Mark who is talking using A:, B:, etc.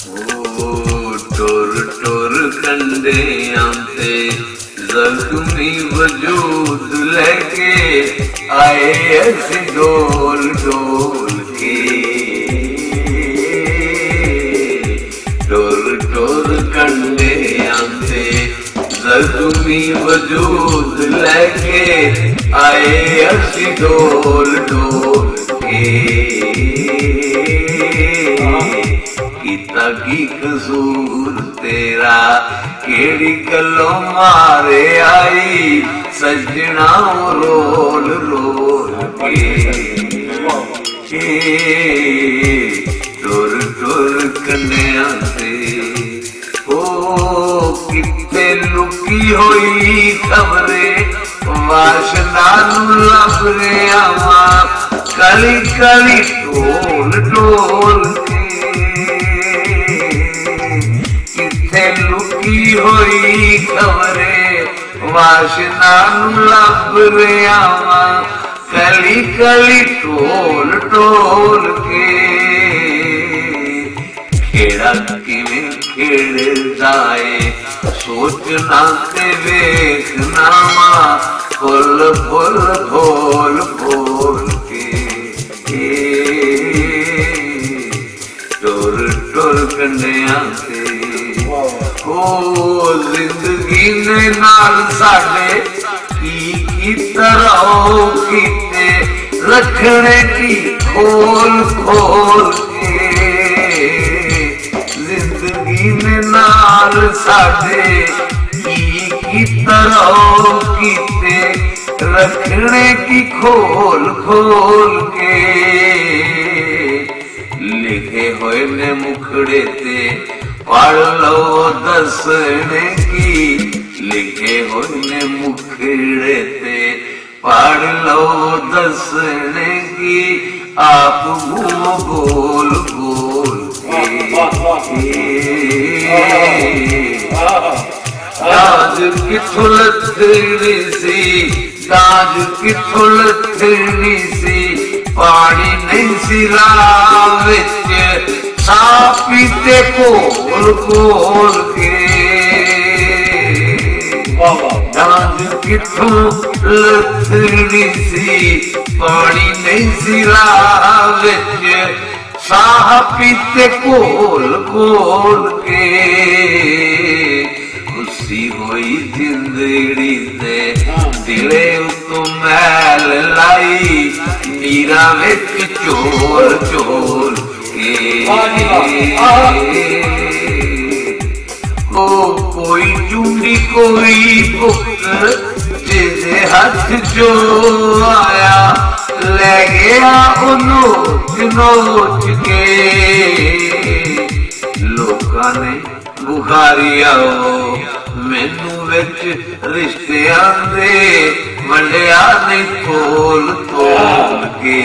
A: टुर टुर कंडियां ते जख्मी वजूद लेके आए ऐसे डोल डोल के। टुर टुर कंडियां ते जख्मी वजूद लेके आए ऐसे डोल डोल के। की कसूर तेरा केड़ी गलों मारे आई सजना रोल रोल के। टुर टुर कन्या से ओ किते लुकी होई खबरे वाशना लब रे आवा कली कली टोल टोल के। लुकी होई खबरे वाशना लब रे आवा कली कली टोल टोल के। खेड़ा किवें खेड़ जाए सोचना ते वेखना वा फुल फुल भोल भोल के। टुर टुर कन्या से ओ जिंदगी ने नाल साडे की तरह कीते रखने की खोल खोल के। जिंदगी ने नाल साडे की तरह कीते रखने की खोल खोल के। लिखे हुए ने मुखड़े ते पढ़ लो दसने की। लिखे हुए मुखड़े ते पढ़ लो दसने की। आप घूमो गोल गोल दाज किथों लथनी सी दाज किथों लथनी सी पानी नहीं सी राह विच सा पीते कोल कोल के। दाज किथों लथनी सी पानी नहीं सी राह विच साह पीते कोल कोल के। खुशी होई जिंदड़ी ते दिले उतो मैल लाई मीरा विच चोल चोल के। ओ कोई चूंडी कोई पुत जिसे हाथ जो आया ले गया नोच नोच के। लोकां ने बुखारी आओ मैनू विच रिश्तियां दे वंडिया नहीं खोल खोल के।